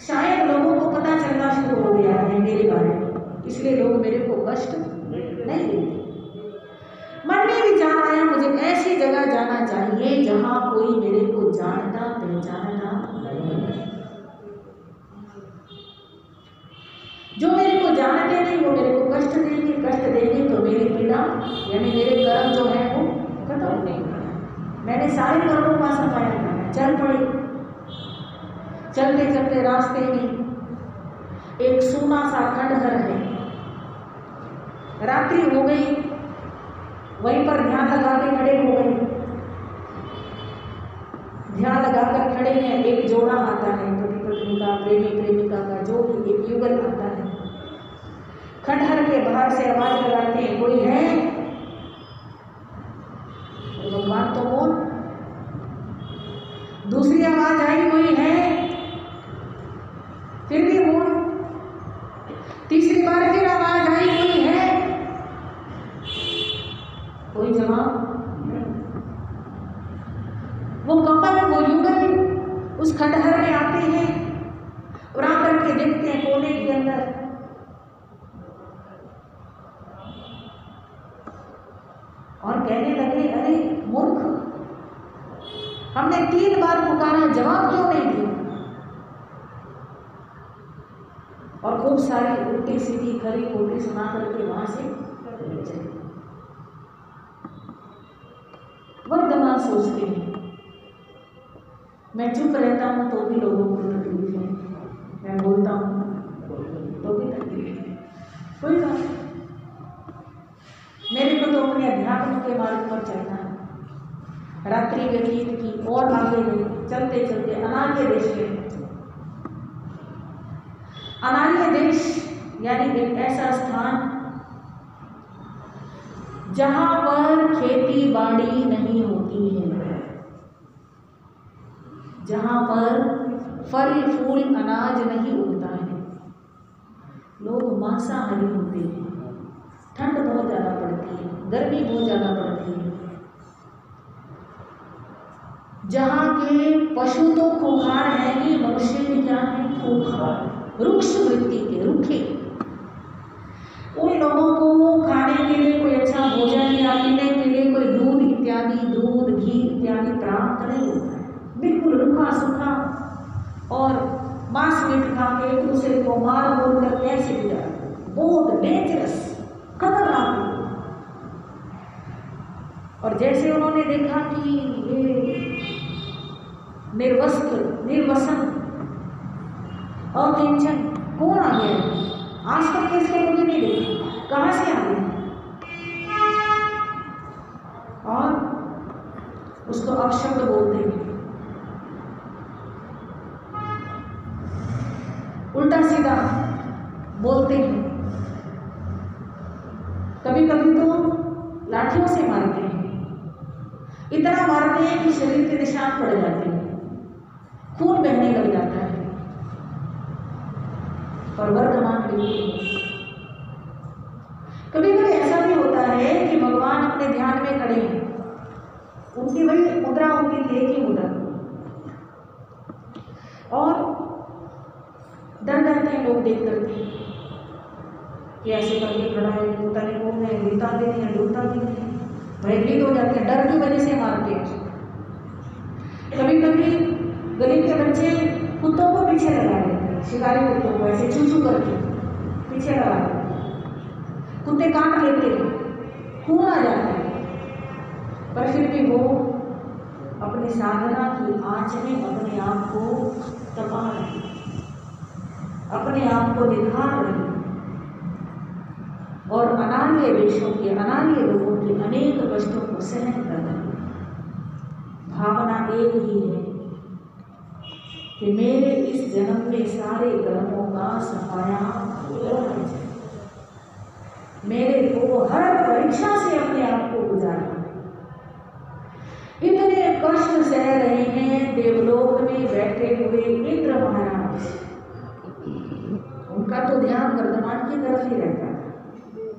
शायद लोगों को पता चलना शुरू हो गया है मेरे बारे में, इसलिए लोग मेरे को कष्ट नहीं देते। मन में विचार आया मुझे ऐसी जगह जाना चाहिए जहां कोई मेरे को जानता पहचानता नहीं, जो मेरे को जानते नहीं वो मेरे को कष्ट देंगे तो मेरी पीड़ा यानी मेरे कर्म जो है वो खत्म नहीं। मैंने सारे कर्मों का सफाया किया, चल पड़ी। चलते चलते रास्ते में एक सूना सा खंडहर है, रात्रि हो गई, वहीं पर ध्यान लगा के खड़े हो गए। ध्यान लगाकर खड़े हैं, एक जोड़ा आता है, पति पत्नी का, प्रेमी प्रेमिका का, जो भी एक युगल आता है। खंडहर के बाहर से आवाज लगाते हैं, कोई है? तो भगवान तो बोल। दूसरी आवाज आई, कोई है? फिर भी बोल। तीसरी बार फिर आवाज आई, कोई है? कोई जवाब। वो कपल, वो युगल उस खंडहर में आते हैं और आकर के देखते हैं कोने के अंदर और कहने लगे, अरे मूर्ख, हमने 3 बार पुकारा, जवाब क्यों नहीं दिया? और खूब सारी उल्टी सीधी खरी खोटी सुना करके वहां से चले। वर्तमान सोचते हैं मैं चुप रहता हूं तो भी लोगों को तकलीफ है, मैं बोलता हूं तो भी तकलीफ है, कोई बात नहीं। मेरे को तो अपने अध्यात्म के मार्ग पर चलना है। रात्रि व्यतीत की और आगे गई, चलते चलते अनार्य देश में। अनार्य देश यानी एक ऐसा स्थान जहां पर खेती बाड़ी नहीं होती है, जहां पर फल फूल अनाज नहीं उगता है, लोग मांसाहारी होते हैं, ठंड बहुत ज़्यादा पड़ती है, गर्मी बहुत ज़्यादा पड़ती है, जहाँ के पशु तो खूंखार हैं ही, मनुष्य भी क्या है, खूंखार, रुक्ष वृत्ति के, रूखे। उन लोगों को खाने के लिए कोई अच्छा भोजन या पीने के लिए कोई दूध इत्यादि, दूध घी इत्यादि प्राप्त नहीं होता है, बिल्कुल रूखा सूखा, और मांस मीट खा के एक दूसरे को मार बोल कर कैसे गुजारा, बहुत डेंजरस, खतरनाक। और जैसे उन्होंने देखा कि ये निर्वस्त्र निर्वसन अकिंचन कौन आ गया, आज तक तो इसको कभी नहीं देखा, कहाँ से आ गए, और उसको अपशब्द बोलते हैं, उल्टा सीधा बोलते हैं, कभी कभी तो लाठियों से मारते हैं, इतना मारते हैं कि शरीर के निशान पड़ जाते हैं, खून बहने लग जाता है। और वर्तमान में कभी कभी ऐसा भी होता है कि भगवान अपने ध्यान में खड़े हैं, उनकी वही मुद्रा होती है कि मुद्रा, और डर जाते हैं लोग देख करके कि ऐसे करके खड़ा है, पता नहीं कौन है, गिरता भी नहीं है, डूबता भी नहीं है, भयभीत हो जाते हैं, डर की वजह से मारते हैं। कभी कभी गली के बच्चे कुत्तों को पीछे लगा देते हैं, शिकारी कुत्तों को ऐसे छू छू करके पीछे लगा देते हैं, कुत्ते काट लेते हैं, खून आ जाता है, पर फिर भी वो अपनी साधना की आंच में अपने आप को तपा रहे, अपने आप को निखार रहे, और अनार्य देशों के, अनार्य लोगों के अनेक कष्टों को सहन कर रहे। भावना एक ही है कि मेरे इस जन्म में सारे कर्मों का सफाया होना चाहिए, मेरे को हर परीक्षा से अपने आप को गुजारना। इतने कष्ट सह रहे हैं देवलोक में बैठे हुए इंद्र महाराज, उनका तो ध्यान वर्तमान की तरफ ही रहता है,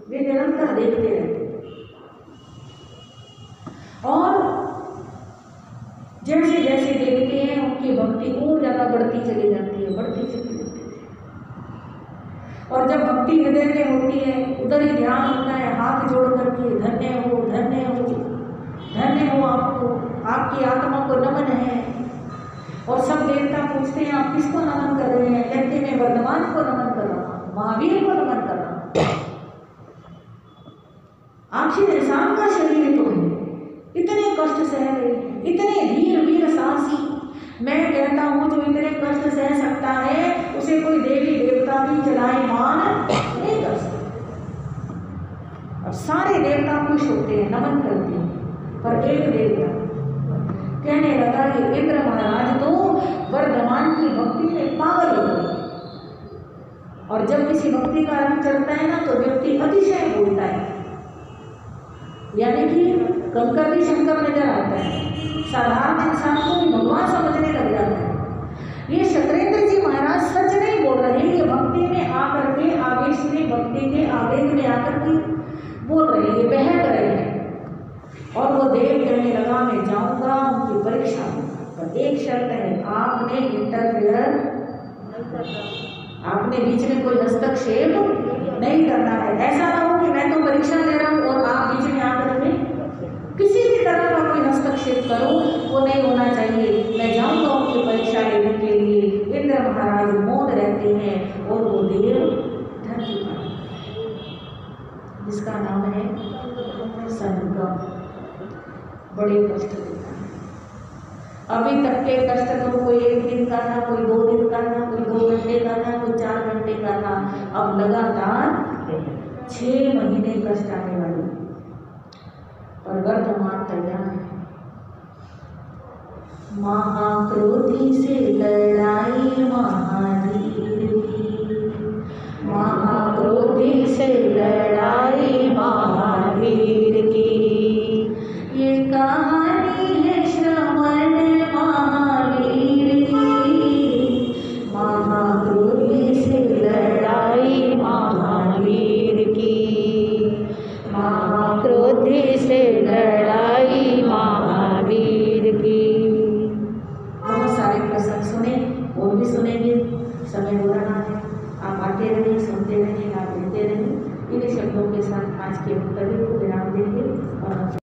वे निरंतर देखते रहते हैं, और जैसे जैसे देखते हैं उनकी भक्ति और ज्यादा बढ़ती चली जाती है, बढ़ती चली जाती है, और जब भक्ति हृदय में होती है उधर ही ध्यान होता है, हाथ जोड़ करके धन्य हो धन्य हो धन्य हो, आपको आपकी आत्मा को नमन है। और सब देवता पूछते हैं आप किसको नमन कर रहे हैं, कहते हैं वर्धमान को नमन कर रहा हूँ, महावीर को नमन कर रहा हूँ, आखिर इंसान का शरीर तो है, इतने कष्ट सह रहे हैं, इतने धीर वीर साहसी। मैं कहता हूँ जो इतने कष्ट सह सकता है उसे कोई देवी देवता भी चलायमान नहीं कर सकता। अब सारे देवता खुश होते हैं, नमन करते हैं, पर एक देवता कहने लगा कि इंद्र महाराज तो वर्धमान की भक्ति में पागल हो गए, और जब किसी भक्ति का रंग चढ़ता है ना तो व्यक्ति अतिशय बोलता है, यानी कि कंकर भी शंकर नजर आता है, साधारण इंसान को भी भगवान समझने लग जाता है। ये शतरेंद्र जी महाराज सच नहीं बोल रहे, ये भक्ति में आकर के आवेश में, भक्ति के आवेग में आकर के बोल रहे हैं, ये बहक रहे हैं। और वो देव कहने लगा मैं जाऊंगा उनकी परीक्षा, पर एक शर्त है, आपने इंटरफेयर, आपने बीच में कोई हस्तक्षेप नहीं करना है। ऐसा ना हो कि मैं तो परीक्षा दे रहा हूँ और आप बीच में आकर के किसी भी तरह का कोई हस्तक्षेप करो, वो नहीं होना चाहिए। मैं जाऊंगा उनकी परीक्षा लेने के लिए। इंद्र महाराज मौन रहते हैं और वो देव धरती पर, जिसका नाम है संगम, बड़े कष्ट देता है। अभी तक के कष्ट तो कोई एक दिन करना, कोई 2 दिन करना, कोई 2 घंटे करना, कोई 4 घंटे करना, अब लगातार 6 महीने कष्ट आने वाले, और वर्तमान तैयार है। महाक्रोधी से लड़ाई महावीर की, महाक्रोधी से लड़ाई महावीर की, इन्हीं शब्दों के साथ आज के वक्तव्य को विराम देंगे और